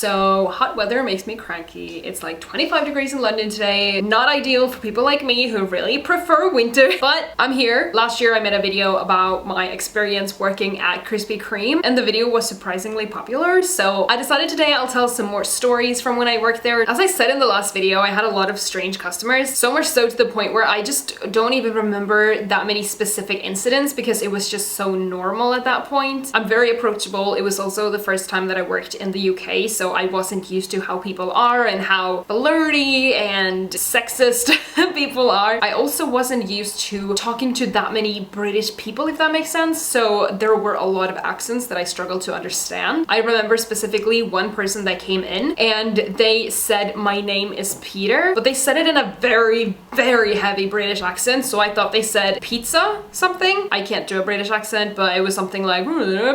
So hot weather makes me cranky. It's like 25 degrees in London today. Not ideal for people like me who really prefer winter, but I'm here. Last year I made a video about my experience working at Krispy Kreme and the video was surprisingly popular. So I decided today I'll tell some more stories from when I worked there. As I said in the last video, I had a lot of strange customers, so much so to the point where I just don't even remember that many specific incidents because it was just so normal at that point. I'm very approachable. It was also the first time that I worked in the UK, so I wasn't used to how people are and how flirty and sexist people are. I also wasn't used to talking to that many British people, if that makes sense, so there were a lot of accents that I struggled to understand. I remember specifically one person that came in and they said my name is Peter, but they said it in a very, very heavy British accent, so I thought they said pizza something. I can't do a British accent, but it was something like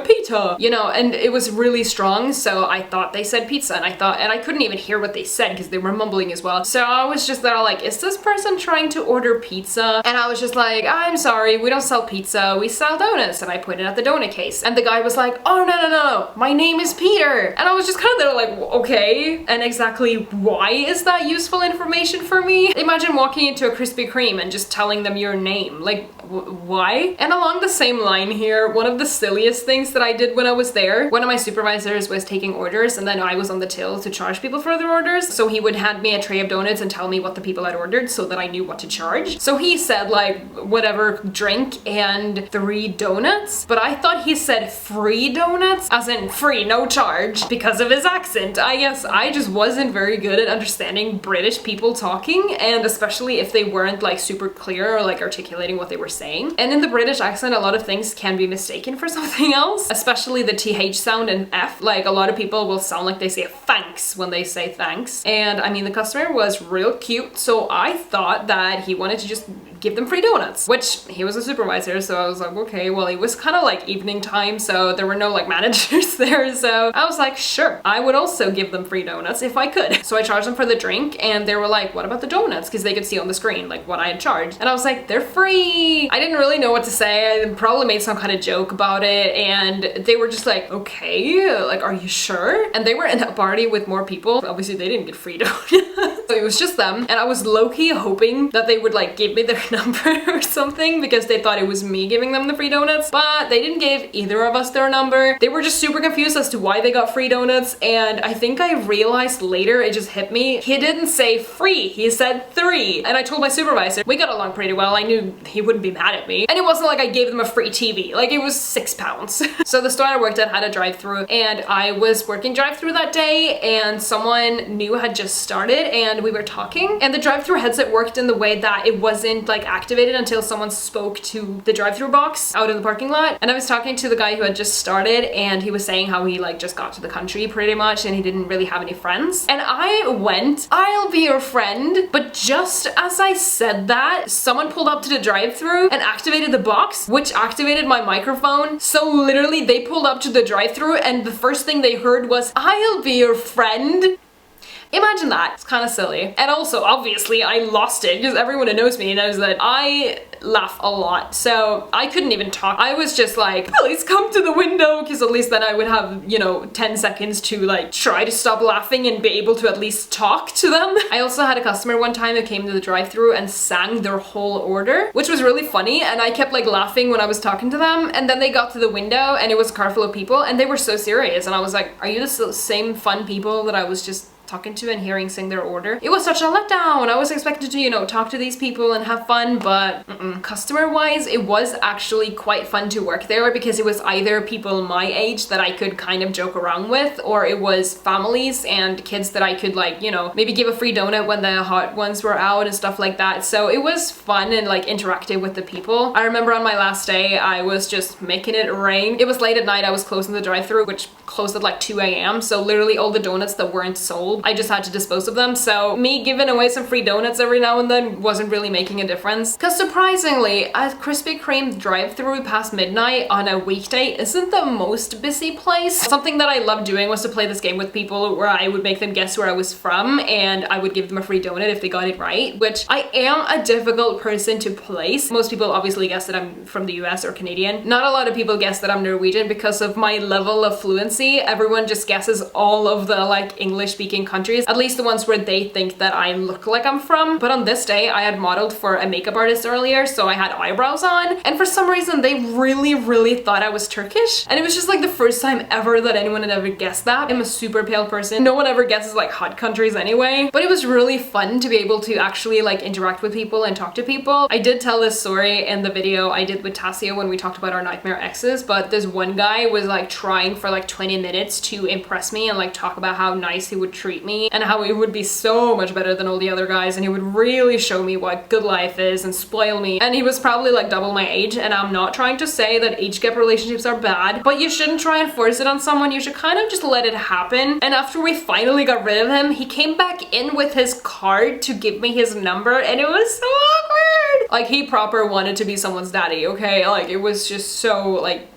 pizza, you know, and it was really strong, so I thought they said pizza, and I couldn't even hear what they said because they were mumbling as well. So I was just there like, is this person trying to order pizza? And I was just like, I'm sorry, we don't sell pizza, we sell donuts. And I pointed at the donut case and the guy was like, oh no, my name is Peter. And I was just kind of there like, okay, and exactly why is that useful information for me? Imagine walking into a Krispy Kreme and just telling them your name, like why? And along the same line here, one of the silliest things that I did when I was there, one of my supervisors was taking orders and then I was on the till to charge people for their orders, so he would hand me a tray of donuts and tell me what the people had ordered so that I knew what to charge. So he said like whatever drink and 3 donuts, but I thought he said free donuts, as in free, no charge, because of his accent. I guess I just wasn't very good at understanding British people talking, and especially if they weren't like super clear or like articulating what they were saying. And in the British accent, a lot of things can be mistaken for something else, especially the TH sound and F. Like a lot of people will sound like they say thanks when they say thanks. And I mean, the customer was real cute, so I thought that he wanted to just give them free donuts, which he was a supervisor, so I was like, okay, well, it was kind of like evening time, so there were no like managers there, so I was like, sure, I would also give them free donuts if I could. So I charged them for the drink and they were like, what about the donuts? Because they could see on the screen like what I had charged, and I was like, they're free. I didn't really know what to say. I probably made some kind of joke about it and they were just like, okay, like, are you sure? And they were in a party with more people. Obviously they didn't get free donuts. So it was just them, and I was low-key hoping that they would like give me their number or something because they thought it was me giving them the free donuts, but they didn't give either of us their number. They were just super confused as to why they got free donuts, and I think I realized later, it just hit me, he didn't say free, he said 3. And I told my supervisor, we got along pretty well, I knew he wouldn't be mad at me, and it wasn't like I gave them a free TV, like it was £6. So the store I worked at had a drive-thru, and I was working drive-thru that day, and someone new had just started and we were talking, and the drive-thru headset worked in the way that it wasn't like activated until someone spoke to the drive-thru box out in the parking lot. And I was talking to the guy who had just started, and he was saying how he like just got to the country pretty much and he didn't really have any friends. And I went, I'll be your friend, but just as I said that, someone pulled up to the drive-thru and activated the box, which activated my microphone. So literally they pulled up to the drive-thru and the first thing they heard was, I'll be your friend. Imagine that. It's kind of silly. And also, obviously, I lost it because everyone who knows me knows that I laugh a lot, so I couldn't even talk. I was just like, please come to the window, because at least then I would have, you know, 10 seconds to like try to stop laughing and be able to at least talk to them. I also had a customer one time who came to the drive-thru and sang their whole order, which was really funny, and I kept like laughing when I was talking to them, and then they got to the window and it was a car full of people and they were so serious, and I was like, are you the same fun people that I was just talking to and hearing sing their order? It was such a letdown. I was expected to, you know, talk to these people and have fun, but customer-wise, it was actually quite fun to work there because it was either people my age that I could kind of joke around with, or it was families and kids that I could like, you know, maybe give a free donut when the hot ones were out and stuff like that. So it was fun and like interactive with the people. I remember on my last day, I was just making it rain. It was late at night. I was closing the drive-thru, which closed at like 2 a.m. So literally all the donuts that weren't sold full, I just had to dispose of them. So me giving away some free donuts every now and then wasn't really making a difference. Because surprisingly, a Krispy Kreme drive-thru past midnight on a weekday isn't the most busy place. Something that I loved doing was to play this game with people where I would make them guess where I was from and I would give them a free donut if they got it right, which I am a difficult person to place. Most people obviously guess that I'm from the US or Canadian. Not a lot of people guess that I'm Norwegian because of my level of fluency. Everyone just guesses all of the like English speaking countries, at least the ones where they think that I look like I'm from. But on this day I had modeled for a makeup artist earlier, so I had eyebrows on, and for some reason they really thought I was Turkish, and it was just like the first time ever that anyone had ever guessed that. I'm a super pale person. No one ever guesses like hot countries anyway, but it was really fun to be able to actually like interact with people and talk to people. I did tell this story in the video I did with Tassia when we talked about our nightmare exes, but this one guy was like trying for like 20 minutes to impress me and like talk about how nice he would treat me and how he would be so much better than all the other guys, and he would really show me what good life is and spoil me. And he was probably like double my age, and I'm not trying to say that age gap relationships are bad, but you shouldn't try and force it on someone. You should kind of just let it happen. And after we finally got rid of him, he came back in with his card to give me his number, and it was so awkward. Like, he proper wanted to be someone's daddy, okay? Like, it was just so like,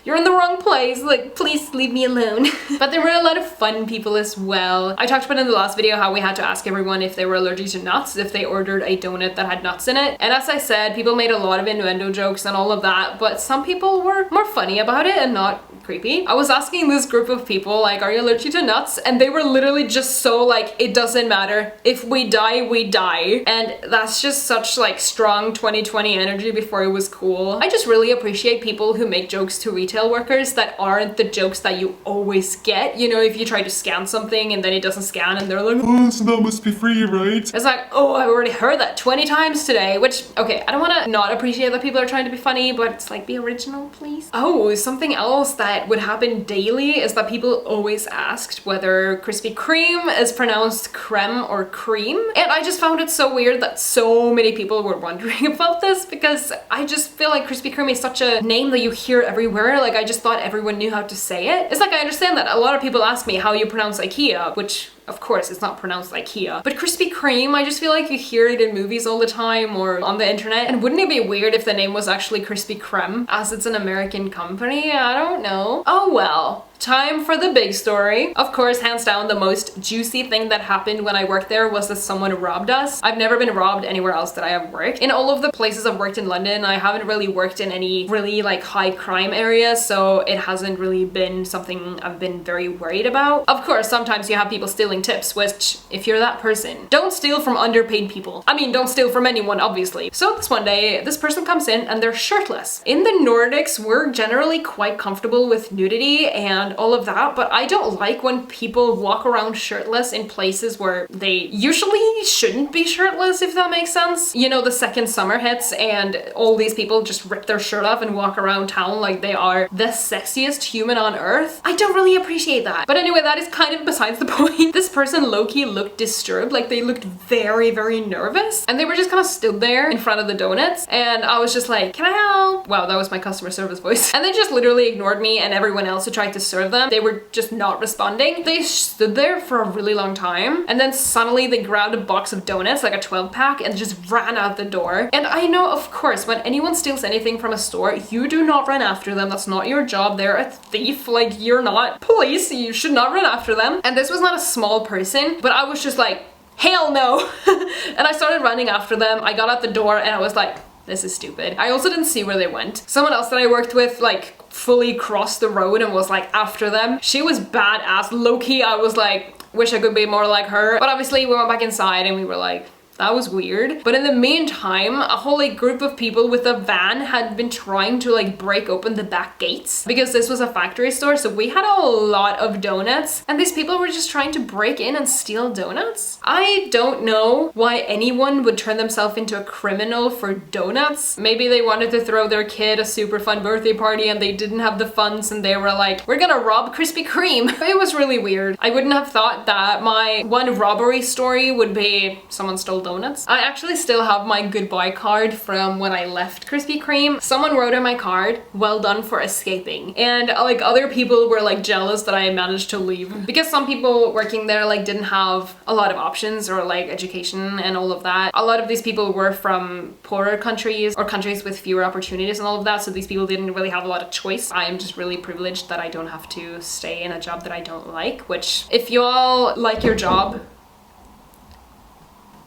you're in the wrong place, like, please leave me alone. But there were a lot of fun people as well. I talked about in the last video how we had to ask everyone if they were allergic to nuts, if they ordered a donut that had nuts in it. And as I said, people made a lot of innuendo jokes and all of that, but some people were more funny about it and not creepy. I was asking this group of people, like, are you allergic to nuts? And they were literally just so like, it doesn't matter. If we die, we die. And that's just such like strong 2020 energy before it was cool. I just really appreciate people who make jokes to retail workers that aren't the jokes that you always get. You know, if you try to scan something and then it doesn't scan and they're like, oh, so that must be free, right? It's like, oh, I've already heard that 20 times today, which, okay, I don't want to not appreciate that people are trying to be funny, but it's like, be original, please. Oh, something else that would happen daily is that people always asked whether Krispy Kreme is pronounced creme or cream. And I just found it so weird that so many people were wondering about this, because I just feel like Krispy Kreme is such a name that you hear everywhere. Like, I just thought everyone knew how to say it. It's like, I understand that a lot of people ask me how you pronounce IKEA, which of course it's not pronounced IKEA. But Krispy Kreme, I just feel like you hear it in movies all the time or on the internet. And wouldn't it be weird if the name was actually Krispy Kreme, as it's an American company? I don't know. Oh well. Time for the big story. Of course, hands down, the most juicy thing that happened when I worked there was that someone robbed us. I've never been robbed anywhere else that I have worked. In all of the places I've worked in London, I haven't really worked in any really like high crime areas, so it hasn't really been something I've been very worried about. Of course, sometimes you have people stealing tips, which, if you're that person, don't steal from underpaid people. I mean, don't steal from anyone, obviously. So this one day, this person comes in and they're shirtless. In the Nordics, we're generally quite comfortable with nudity and all of that, but I don't like when people walk around shirtless in places where they usually shouldn't be shirtless, if that makes sense. You know, the second summer hits and all these people just rip their shirt off and walk around town like they are the sexiest human on earth. I don't really appreciate that. But anyway, that is kind of besides the point. This person low-key looked disturbed, like they looked very nervous, and they were just kind of stood there in front of the donuts, and I was just like, can I help? Wow, that was my customer service voice. And they just literally ignored me and everyone else who tried to serve them. They were just not responding. They stood there for a really long time, and then suddenly they grabbed a box of donuts, like a 12-pack, and just ran out the door. And I know, of course, when anyone steals anything from a store, you do not run after them. That's not your job. They're a thief. Like, you're not police. You should not run after them. And this was not a small person, but I was just like, hell no. And I started running after them. I got out the door and I was like, this is stupid. I also didn't see where they went. Someone else that I worked with, like, fully crossed the road and was like after them. She was badass. Low-key, I was like, wish I could be more like her. But obviously we went back inside and we were like, that was weird. But in the meantime, a whole like group of people with a van had been trying to like break open the back gates, because this was a factory store, so we had a lot of donuts, and these people were just trying to break in and steal donuts. I don't know why anyone would turn themselves into a criminal for donuts. Maybe they wanted to throw their kid a super fun birthday party and they didn't have the funds and they were like, we're gonna rob Krispy Kreme. It was really weird. I wouldn't have thought that my one robbery story would be someone stole donuts. I actually still have my goodbye card from when I left Krispy Kreme. Someone wrote on my card, "Well done for escaping." And like other people were like jealous that I managed to leave, because some people working there like didn't have a lot of options or like education and all of that. A lot of these people were from poorer countries or countries with fewer opportunities and all of that, so these people didn't really have a lot of choice. I'm just really privileged that I don't have to stay in a job that I don't like, which if you all like your job,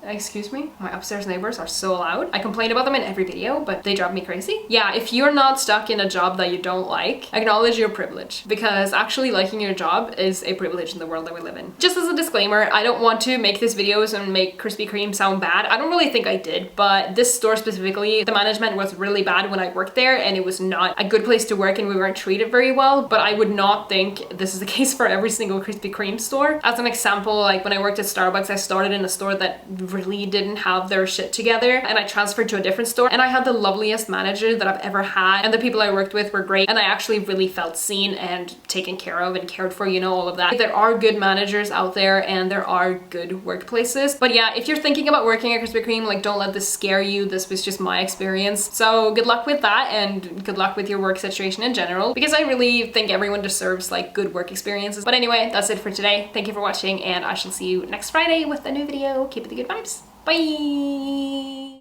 excuse me, my upstairs neighbors are so loud. I complain about them in every video, but they drive me crazy. Yeah, if you're not stuck in a job that you don't like, acknowledge your privilege, because actually liking your job is a privilege in the world that we live in. Just as a disclaimer, I don't want to make these videos and make Krispy Kreme sound bad. I don't really think I did, but this store specifically, the management was really bad when I worked there, and it was not a good place to work and we weren't treated very well. But I would not think this is the case for every single Krispy Kreme store. As an example, like when I worked at Starbucks, I started in a store that really didn't have their shit together, and I transferred to a different store, and I had the loveliest manager that I've ever had, and the people I worked with were great, and I actually really felt seen and taken care of and cared for, you know, all of that. There are good managers out there and there are good workplaces. But yeah, if you're thinking about working at Krispy Kreme, like don't let this scare you. This was just my experience. So good luck with that, and good luck with your work situation in general, because I really think everyone deserves like good work experiences. But anyway, that's it for today. Thank you for watching, and I shall see you next Friday with a new video. Keep it the good vibes. Bye!